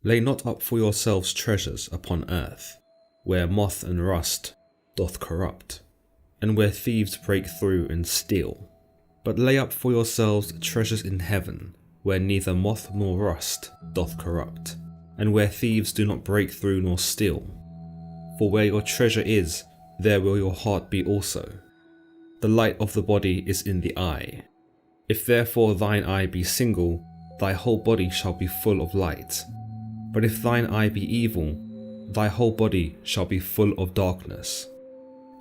Lay not up for yourselves treasures upon earth, where moth and rust doth corrupt, and where thieves break through and steal. But lay up for yourselves treasures in heaven, where neither moth nor rust doth corrupt, and where thieves do not break through nor steal. For where your treasure is, there will your heart be also. The light of the body is in the eye. If therefore thine eye be single, thy whole body shall be full of light. But if thine eye be evil, thy whole body shall be full of darkness.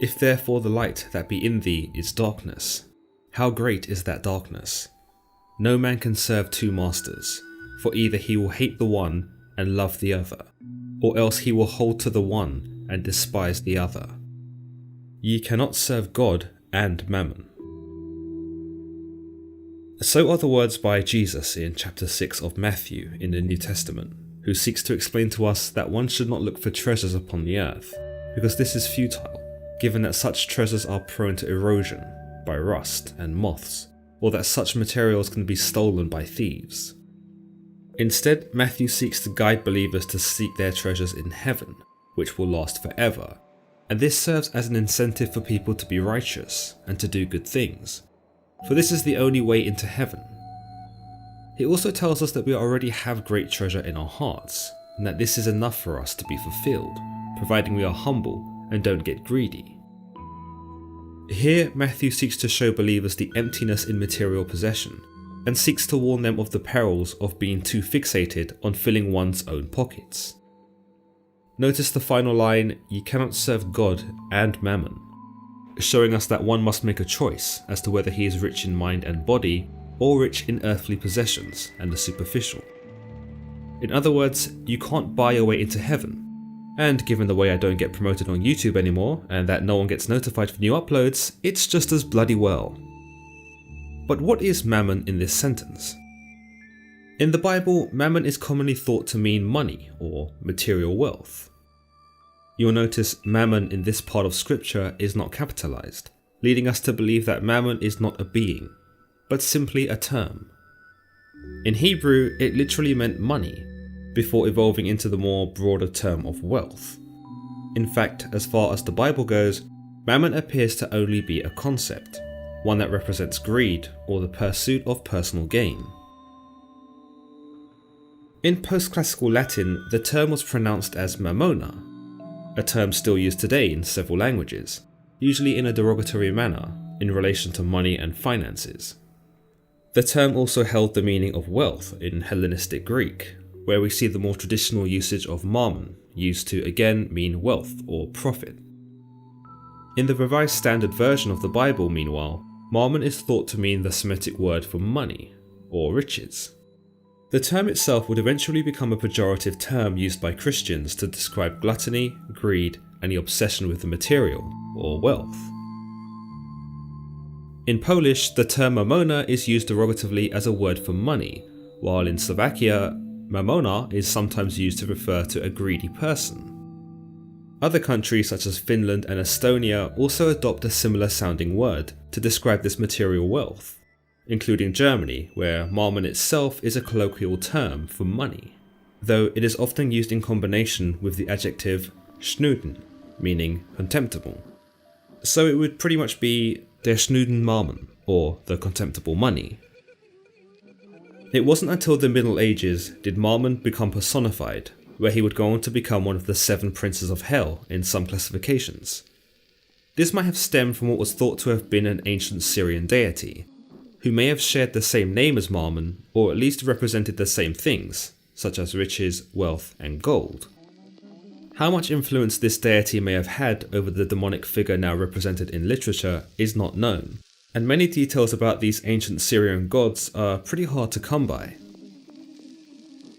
If therefore the light that be in thee is darkness, how great is that darkness? No man can serve two masters, for either he will hate the one and love the other, or else he will hold to the one and despise the other. Ye cannot serve God and Mammon. So are the words by Jesus in chapter 6 of Matthew in the New Testament, who seeks to explain to us that one should not look for treasures upon the earth, because this is futile, given that such treasures are prone to erosion by rust and moths, or that such materials can be stolen by thieves. Instead, Matthew seeks to guide believers to seek their treasures in heaven, which will last forever, and this serves as an incentive for people to be righteous and to do good things, for this is the only way into heaven. He also tells us that we already have great treasure in our hearts, and that this is enough for us to be fulfilled, providing we are humble and don't get greedy. Here, Matthew seeks to show believers the emptiness in material possession, and seeks to warn them of the perils of being too fixated on filling one's own pockets. Notice the final line, "Ye cannot serve God and Mammon," showing us that one must make a choice as to whether he is rich in mind and body, or rich in earthly possessions and the superficial. In other words, you can't buy your way into heaven. And given the way I don't get promoted on YouTube anymore, and that no one gets notified for new uploads, it's just as bloody well. But what is Mammon in this sentence? In the Bible, Mammon is commonly thought to mean money or material wealth. You'll notice Mammon in this part of scripture is not capitalized, leading us to believe that Mammon is not a being, but simply a term. In Hebrew, it literally meant money, before evolving into the more broader term of wealth. In fact, as far as the Bible goes, Mammon appears to only be a concept, one that represents greed or the pursuit of personal gain. In post-classical Latin, the term was pronounced as mammona, a term still used today in several languages, usually in a derogatory manner in relation to money and finances. The term also held the meaning of wealth in Hellenistic Greek, where we see the more traditional usage of mammon, used to again mean wealth or profit. In the Revised Standard Version of the Bible, meanwhile, mammon is thought to mean the Semitic word for money, or riches. The term itself would eventually become a pejorative term used by Christians to describe gluttony, greed, and the obsession with the material, or wealth. In Polish, the term mamona is used derogatively as a word for money, while in Slovakia, mamona is sometimes used to refer to a greedy person. Other countries such as Finland and Estonia also adopt a similar sounding word to describe this material wealth, including Germany, where mammon itself is a colloquial term for money, though it is often used in combination with the adjective schnöden, meaning contemptible. So it would pretty much be der schnöden Mammon, or the contemptible money. It wasn't until the Middle Ages did Mammon become personified, where he would go on to become one of the 7 princes of hell in some classifications. This might have stemmed from what was thought to have been an ancient Syrian deity, who may have shared the same name as Mammon, or at least represented the same things, such as riches, wealth, and gold. How much influence this deity may have had over the demonic figure now represented in literature is not known, and many details about these ancient Syrian gods are pretty hard to come by.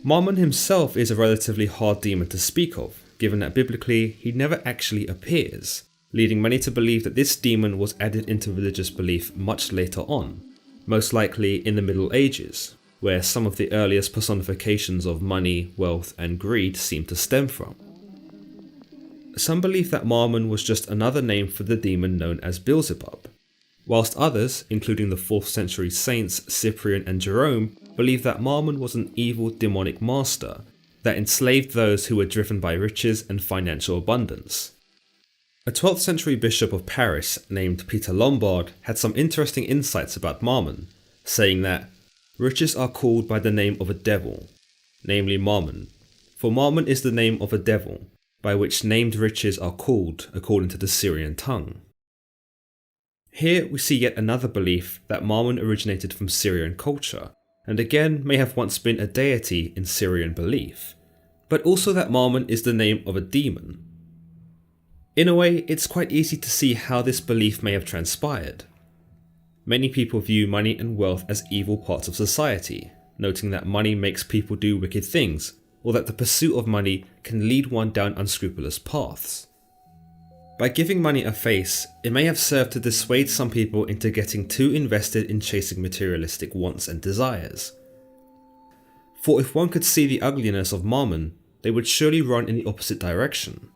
Mammon himself is a relatively hard demon to speak of, given that biblically he never actually appears, leading many to believe that this demon was added into religious belief much later on, most likely in the Middle Ages, where some of the earliest personifications of money, wealth, and greed seem to stem from. Some believe that Mammon was just another name for the demon known as Beelzebub, whilst others, including the 4th century saints Cyprian and Jerome, believe that Mammon was an evil demonic master that enslaved those who were driven by riches and financial abundance. A 12th century bishop of Paris named Peter Lombard had some interesting insights about Mammon, saying that riches are called by the name of a devil, namely Mammon, for Mammon is the name of a devil, by which named riches are called according to the Syrian tongue. Here we see yet another belief that Mammon originated from Syrian culture, and again may have once been a deity in Syrian belief, but also that Mammon is the name of a demon. In a way, it's quite easy to see how this belief may have transpired. Many people view money and wealth as evil parts of society, noting that money makes people do wicked things, or that the pursuit of money can lead one down unscrupulous paths. By giving money a face, it may have served to dissuade some people into getting too invested in chasing materialistic wants and desires. For if one could see the ugliness of Mammon, they would surely run in the opposite direction.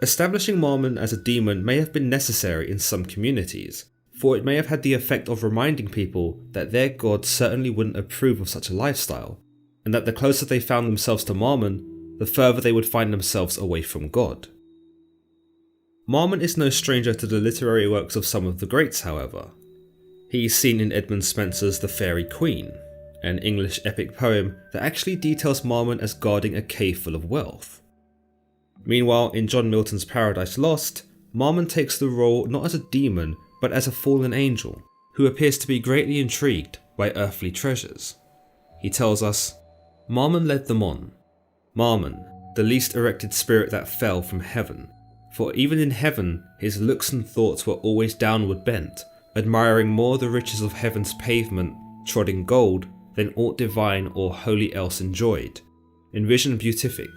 Establishing Mammon as a demon may have been necessary in some communities, for it may have had the effect of reminding people that their god certainly wouldn't approve of such a lifestyle, and that the closer they found themselves to Mammon, the further they would find themselves away from God. Mammon is no stranger to the literary works of some of the greats, however. He is seen in Edmund Spenser's The Fairy Queen, an English epic poem that actually details Mammon as guarding a cave full of wealth. Meanwhile, in John Milton's Paradise Lost, Mammon takes the role not as a demon, but as a fallen angel, who appears to be greatly intrigued by earthly treasures. He tells us, Mammon led them on. Mammon, the least erected spirit that fell from heaven. For even in heaven, his looks and thoughts were always downward bent, admiring more the riches of heaven's pavement, trod in gold, than aught divine or holy else enjoyed. In vision beatific,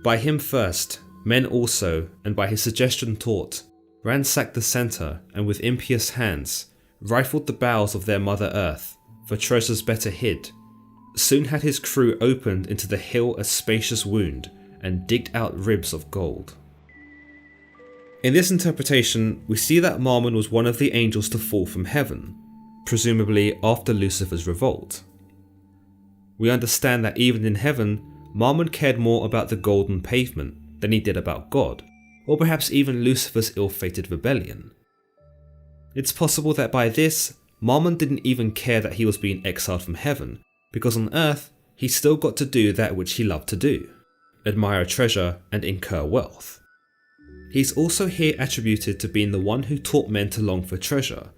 by him first, men also, and by his suggestion taught, ransacked the centre, and with impious hands, rifled the bowels of their mother earth, for treasures better hid. Soon had his crew opened into the hill a spacious wound, and digged out ribs of gold. In this interpretation, we see that Mammon was one of the angels to fall from heaven, presumably after Lucifer's revolt. We understand that even in heaven, Mammon cared more about the golden pavement than he did about God, or perhaps even Lucifer's ill-fated rebellion. It's possible that by this, Mammon didn't even care that he was being exiled from heaven, because on earth, he still got to do that which he loved to do, admire treasure and incur wealth. He's also here attributed to being the one who taught men to long for treasure,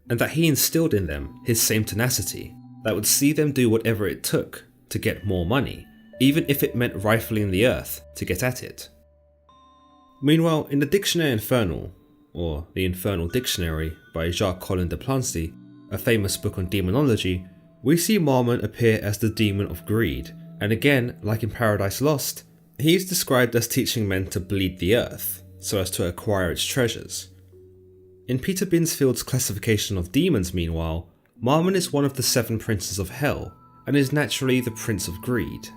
and that he instilled in them his same tenacity that would see them do whatever it took to get more money, even if it meant rifling the earth to get at it. Meanwhile, in the Dictionnaire Infernal, or the Infernal Dictionary by Jacques-Collin de Plancy, a famous book on demonology, we see Mammon appear as the demon of greed, and again, like in Paradise Lost, he is described as teaching men to bleed the earth, so as to acquire its treasures. In Peter Binsfield's classification of demons, meanwhile, Mammon is one of the 7 princes of hell, and is naturally the prince of greed.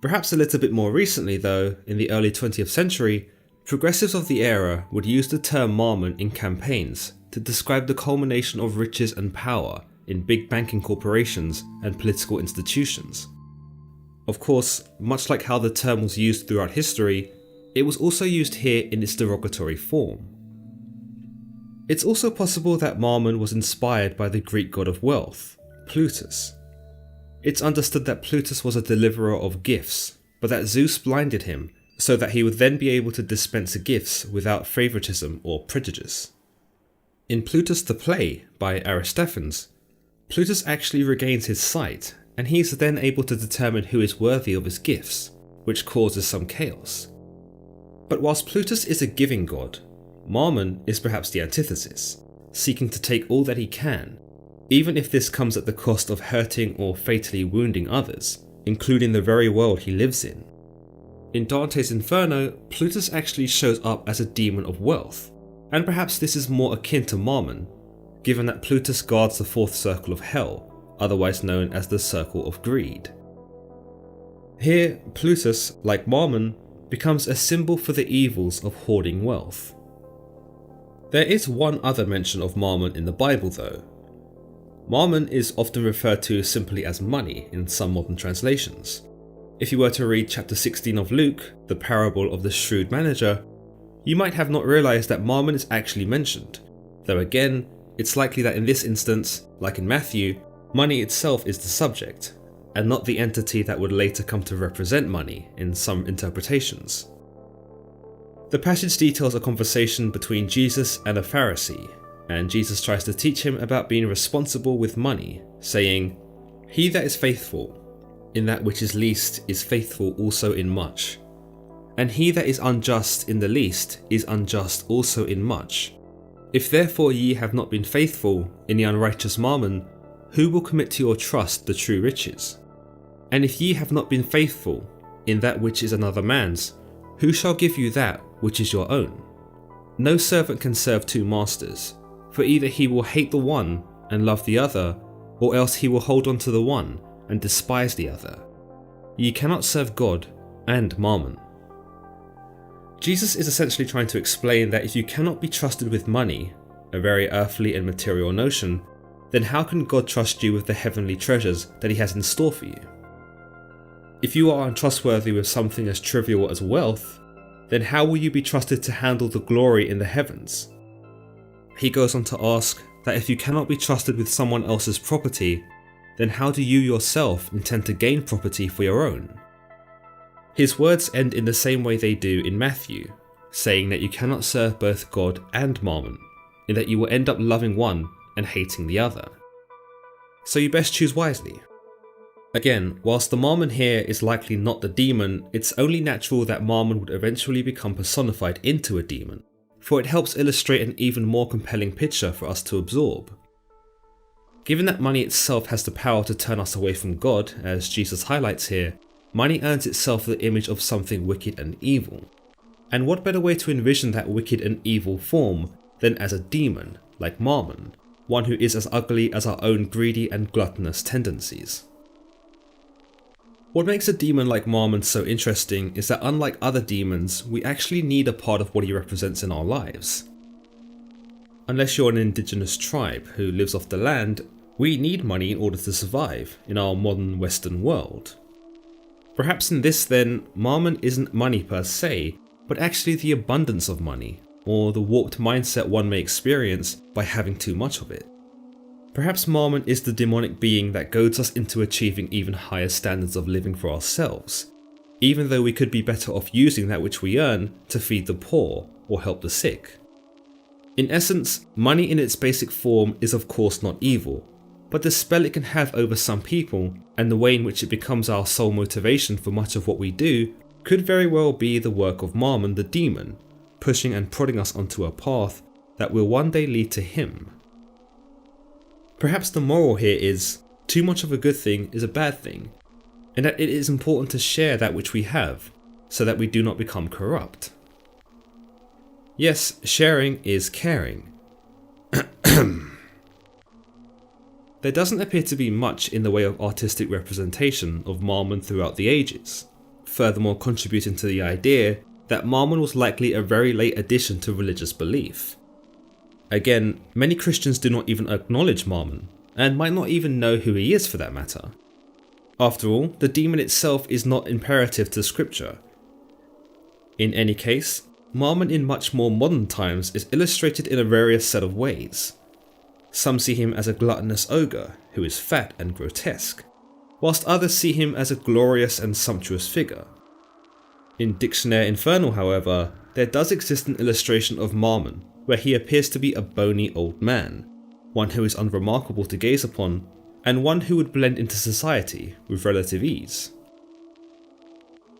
Perhaps a little bit more recently though, in the early 20th century, progressives of the era would use the term Mammon in campaigns to describe the culmination of riches and power in big banking corporations and political institutions. Of course, much like how the term was used throughout history, it was also used here in its derogatory form. It's also possible that Mammon was inspired by the Greek god of wealth, Plutus. It's understood that Plutus was a deliverer of gifts, but that Zeus blinded him so that he would then be able to dispense gifts without favoritism or prejudice. In Plutus the Play by Aristophanes, Plutus actually regains his sight, and he is then able to determine who is worthy of his gifts, which causes some chaos. But whilst Plutus is a giving god, Mammon is perhaps the antithesis, seeking to take all that he can, even if this comes at the cost of hurting or fatally wounding others, including the very world he lives in. In Dante's Inferno, Plutus actually shows up as a demon of wealth, and perhaps this is more akin to Mammon, given that Plutus guards the 4th circle of hell, otherwise known as the Circle of Greed. Here, Plutus, like Mammon, becomes a symbol for the evils of hoarding wealth. There is one other mention of Mammon in the Bible though. Mammon is often referred to simply as money in some modern translations. If you were to read chapter 16 of Luke, the parable of the shrewd manager, you might have not realised that Mammon is actually mentioned, though again, it's likely that in this instance, like in Matthew, money itself is the subject, and not the entity that would later come to represent money in some interpretations. The passage details a conversation between Jesus and a Pharisee, and Jesus tries to teach him about being responsible with money, saying, "He that is faithful in that which is least is faithful also in much, and he that is unjust in the least is unjust also in much. If therefore ye have not been faithful in the unrighteous mammon, who will commit to your trust the true riches? And if ye have not been faithful in that which is another man's, who shall give you that which is your own? No servant can serve two masters, for either he will hate the one and love the other, or else he will hold on to the one and despise the other. Ye cannot serve God and mammon." Jesus is essentially trying to explain that if you cannot be trusted with money, a very earthly and material notion, then how can God trust you with the heavenly treasures that he has in store for you? If you are untrustworthy with something as trivial as wealth, then how will you be trusted to handle the glory in the heavens? He goes on to ask that if you cannot be trusted with someone else's property, then how do you yourself intend to gain property for your own? His words end in the same way they do in Matthew, saying that you cannot serve both God and mammon, in that you will end up loving one and hating the other. So you best choose wisely. Again, whilst the mammon here is likely not the demon, it's only natural that mammon would eventually become personified into a demon, for it helps illustrate an even more compelling picture for us to absorb. Given that money itself has the power to turn us away from God, as Jesus highlights here, money earns itself the image of something wicked and evil. And what better way to envision that wicked and evil form than as a demon, like Mammon, one who is as ugly as our own greedy and gluttonous tendencies. What makes a demon like Mammon so interesting is that unlike other demons, we actually need a part of what he represents in our lives. Unless you're an indigenous tribe who lives off the land, we need money in order to survive in our modern Western world. Perhaps in this then, Mammon isn't money per se, but actually the abundance of money, or the warped mindset one may experience by having too much of it. Perhaps Mammon is the demonic being that goads us into achieving even higher standards of living for ourselves, even though we could be better off using that which we earn to feed the poor or help the sick. In essence, money in its basic form is of course not evil, but the spell it can have over some people, and the way in which it becomes our sole motivation for much of what we do, could very well be the work of Mammon the demon, pushing and prodding us onto a path that will one day lead to him. Perhaps the moral here is, too much of a good thing is a bad thing, and that it is important to share that which we have, so that we do not become corrupt. Yes, sharing is caring. There doesn't appear to be much in the way of artistic representation of Mammon throughout the ages, furthermore contributing to the idea that Mammon was likely a very late addition to religious belief. Again, many Christians do not even acknowledge Mammon, and might not even know who he is for that matter. After all, the demon itself is not imperative to scripture. In any case, Mammon in much more modern times is illustrated in a various set of ways. Some see him as a gluttonous ogre who is fat and grotesque, whilst others see him as a glorious and sumptuous figure. In Dictionnaire Infernal, however, there does exist an illustration of Mammon where he appears to be a bony old man, one who is unremarkable to gaze upon, and one who would blend into society with relative ease.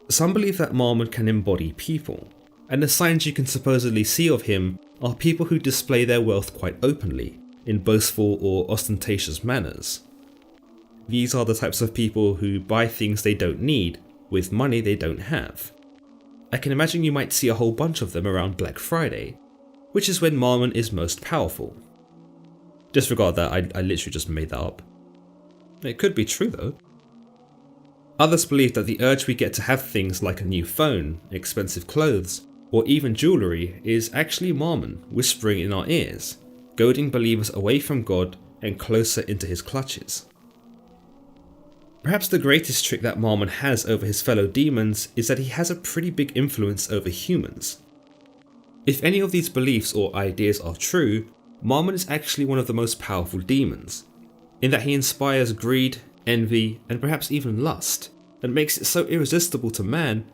Some believe that Mammon can embody people, and the signs you can supposedly see of him are people who display their wealth quite openly, in boastful or ostentatious manners. These are the types of people who buy things they don't need with money they don't have. I can imagine you might see a whole bunch of them around Black Friday, which is when Mammon is most powerful. Disregard that, I literally just made that up. It could be true though. Others believe that the urge we get to have things like a new phone, expensive clothes, or even jewellery is actually Mammon whispering in our ears, goading believers away from God and closer into his clutches. Perhaps the greatest trick that Mammon has over his fellow demons is that he has a pretty big influence over humans. If any of these beliefs or ideas are true, Mammon is actually one of the most powerful demons, in that he inspires greed, envy, and perhaps even lust, and makes it so irresistible to man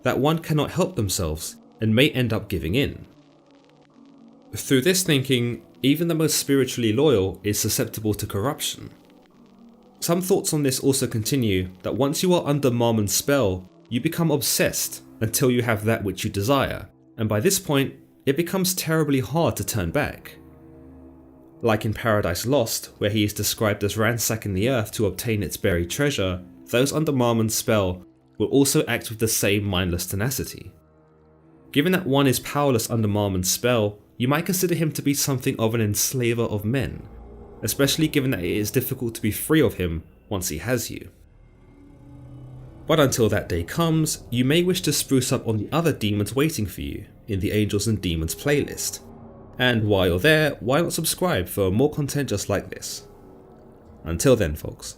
that one cannot help themselves and may end up giving in. Through this thinking, even the most spiritually loyal is susceptible to corruption. Some thoughts on this also continue that once you are under Mammon's spell, you become obsessed until you have that which you desire, and by this point, it becomes terribly hard to turn back. Like in Paradise Lost, where he is described as ransacking the earth to obtain its buried treasure, those under Mammon's spell will also act with the same mindless tenacity. Given that one is powerless under Mammon's spell, you might consider him to be something of an enslaver of men, especially given that it is difficult to be free of him once he has you. But until that day comes, you may wish to spruce up on the other demons waiting for you in the Angels and Demons playlist. And while you're there, why not subscribe for more content just like this? Until then, folks.